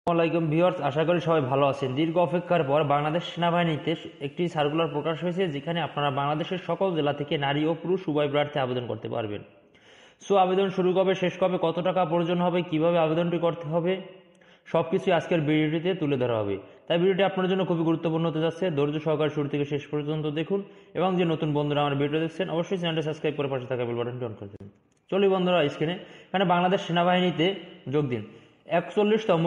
আসসালামাইকুম ভিউয়ার্স, আশা করি সবাই ভালো আছেন। দীর্ঘ অপেক্ষার পর বাংলাদেশ সেনাবাহিনীতে একটি সার্কুলার প্রকাশ হয়েছে, যেখানে আপনারা বাংলাদেশের সকল জেলা থেকে নারী ও পুরুষ উভয় প্রার্থী আবেদন করতে পারবেন। সো আবেদন শুরু কবে, শেষ কবে, কত টাকা প্রয়োজন হবে, কিভাবে আবেদনটি করতে হবে, সবকিছু আজকের ভিডিওটিতে তুলে ধরা হবে। তাই ভিডিওটি আপনার জন্য খুবই গুরুত্বপূর্ণ হতে যাচ্ছে। ধৈর্য সহকারে শুরু থেকে শেষ পর্যন্ত দেখুন, এবং যে নতুন বন্ধুরা আমার ভিডিও দেখছেন অবশ্যই চ্যানেলটি সাবস্ক্রাইব করে পাশে থাকা বেল বাটনটি অন করে দেবেন। চলি বন্ধুরা, স্ক্রিনে এখানে বাংলাদেশ সেনাবাহিনীতে যোগ দিন 41তম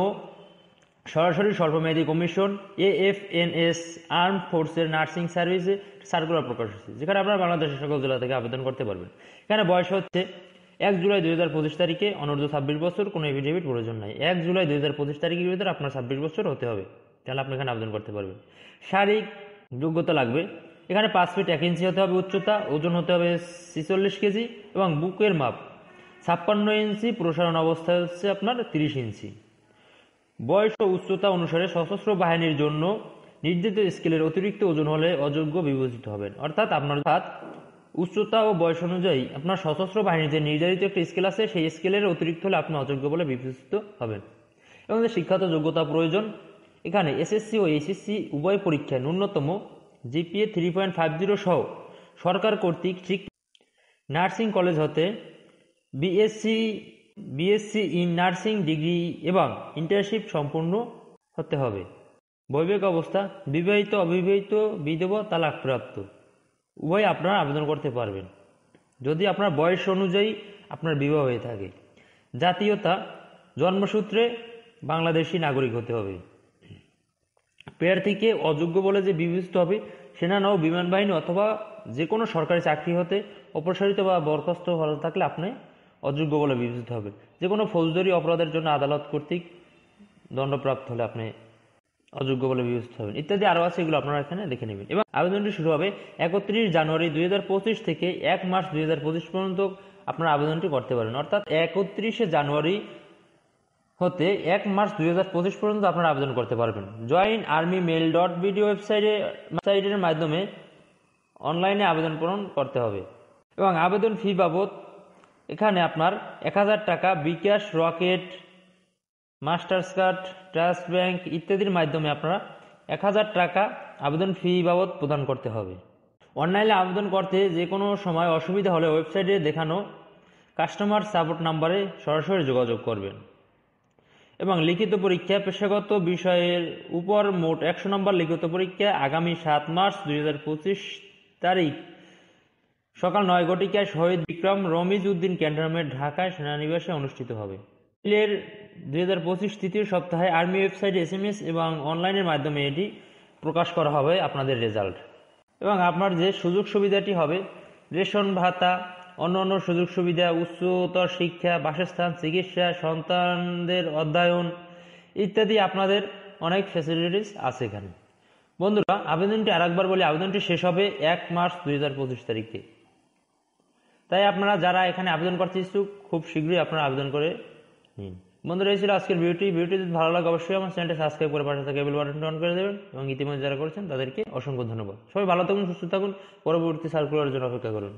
সরাসরি স্বল্পমেয়াদী কমিশন AFNS আর্ম ফোর্সের নার্সিং সার্ভিসে সার্কুলার প্রকাশ হয়েছে, যেখানে আপনারা বাংলাদেশের সকল জেলা থেকে আবেদন করতে পারবেন। এখানে বয়স হচ্ছে 1 জুলাই 2025 তারিখে, অনূর্ধ্ব 26 বছর, কোনো এফিডেভিট প্রয়োজন নাই। 1 জুলাই 2025 তারিখের ভিতরে আপনার 26 বছর হতে হবে, তাহলে আপনি এখানে আবেদন করতে পারবেন। শারীরিক যোগ্যতা লাগবে, এখানে 5 ফিট 1 ইঞ্চি হতে হবে উচ্চতা, ওজন হতে হবে 46 কেজি, এবং বুকের মাপ 56 ইঞ্চি, প্রসারণ অবস্থায় হচ্ছে আপনার 30 ইঞ্চি। বয়স ও উচ্চতা অনুসারে সশস্ত্র বাহিনীর জন্য নির্ধারিত স্কেলের অতিরিক্ত ওজন হলে অযোগ্য বিবেচিত হবেন। অর্থাৎ আপনার উচ্চতা ও বয়স অনুযায়ী আপনার সশস্ত্র বাহিনীতে নির্ধারিত একটি স্কেল আছে, সেই স্কেলের অতিরিক্ত হলে আপনি অযোগ্য বলে বিবেচিত হবেন। এবং যে শিক্ষাগত যোগ্যতা প্রয়োজন, এখানে SSC ও HSC উভয় পরীক্ষায় ন্যূনতম GPA 3.50 সহ সরকার কর্তৃক ঠিক নার্সিং কলেজ হতে বিএসসি ইন নার্সিং ডিগ্রি এবং ইন্টার্নশিপ সম্পূর্ণ হতে হবে। বৈবাহিক অবস্থা, বিবাহিত, অবিবাহিত, বিধবা, তালাকপ্রাপ্ত উভয় আপনারা আবেদন করতে পারবেন, যদি আপনার বয়স অনুযায়ী আপনার বিবাহ হয়ে থাকে। জাতীয়তা, জন্মসূত্রে বাংলাদেশি নাগরিক হতে হবে। প্রার্থীকে অযোগ্য বলে যে বিবেচিত হবে, সেনা নৌ বিমান বাহিনী অথবা যে কোনো সরকারি চাকরি হতে অপসারিত বা বরখাস্ত হলে থাকলে আপনি অযোগ্য বলে বিবেচিত হবে। যে কোনো ফৌজদারি অপরাধের জন্য আদালত কর্তৃক দণ্ডপ্রাপ্ত হলে আপনি অযোগ্য বলে বিবেচিত হবেন, ইত্যাদি আরও আছে, এগুলো আপনারা এখানে দেখে নেবেন। এবং আবেদনটি শুরু হবে 31 জানুয়ারি 2025 থেকে 1 মার্চ 2025 পর্যন্ত আপনারা আবেদনটি করতে পারেন। অর্থাৎ 31 জানুয়ারি হতে 1 মার্চ 2025 পর্যন্ত আপনারা আবেদন করতে পারবেন। joinarmymail.bd ওয়েবসাইটের মাধ্যমে অনলাইনে আবেদন পূরণ করতে হবে। এবং আবেদন ফি বাবদ এখানে আপনার 1000 টাকা bKash, Rocket, Masters Card, Trust Bank ইত্যাদির মাধ্যমে আপনারা 1000 টাকা আবেদন ফি বাবদ প্রদান করতে হবে। অনলাইনে আবেদন করতে যে কোনো সময় অসুবিধা হলে ওয়েবসাইটে দেখানো কাস্টমার সাপোর্ট নাম্বারে সরাসরি যোগাযোগ করবেন। এবং লিখিত পরীক্ষা, পেশাগত বিষয়ের উপর মোট 100 নম্বর লিখিত পরীক্ষা আগামী 7 মার্চ 2025 তারিখ সকাল 9 ঘটিকায় শহীদ বিক্রম রমিজ উদ্দিন ক্যান্টনমেন্ট, ঢাকায় সেনানিবাসে অনুষ্ঠিত হবে। এপ্রিলের 2025 তৃতীয় সপ্তাহে আর্মি ওয়েবসাইটে SMS এবং অনলাইনের মাধ্যমে এটি প্রকাশ করা হবে আপনাদের রেজাল্ট। এবং আপনার যে সুযোগ সুবিধাটি হবে, রেশন ভাতা, অন্যান্য সুযোগ সুবিধা, উচ্চতর শিক্ষা, বাসস্থান, চিকিৎসা, সন্তানদের অধ্যয়ন ইত্যাদি আপনাদের অনেক ফ্যাসিলিটিস আছে এখানে। বন্ধুরা, আবেদনটি আরেকবার বলি, আবেদনটি শেষ হবে 1 মার্চ 2025 তারিখে। তাই আপনারা যারা এখানে আবেদন করতে ইচ্ছুক খুব শীঘ্রই আপনারা আবেদন করে নিন। বন্ধুরা, এই ছিল আজকের ভিডিওটি যদি ভালো লাগে অবশ্যই আমার চ্যানেলটি সাবস্ক্রাইব করে পাশে থাকা বেল বাটনটি অন করে দেবেন, এবং ইতিমধ্যে যারা করেছেন তাদেরকে অসংখ্য ধন্যবাদ। সবাই ভালো থাকুন, সুস্থ থাকুন, পরবর্তী সার্কুলারের জন্য অপেক্ষা করুন।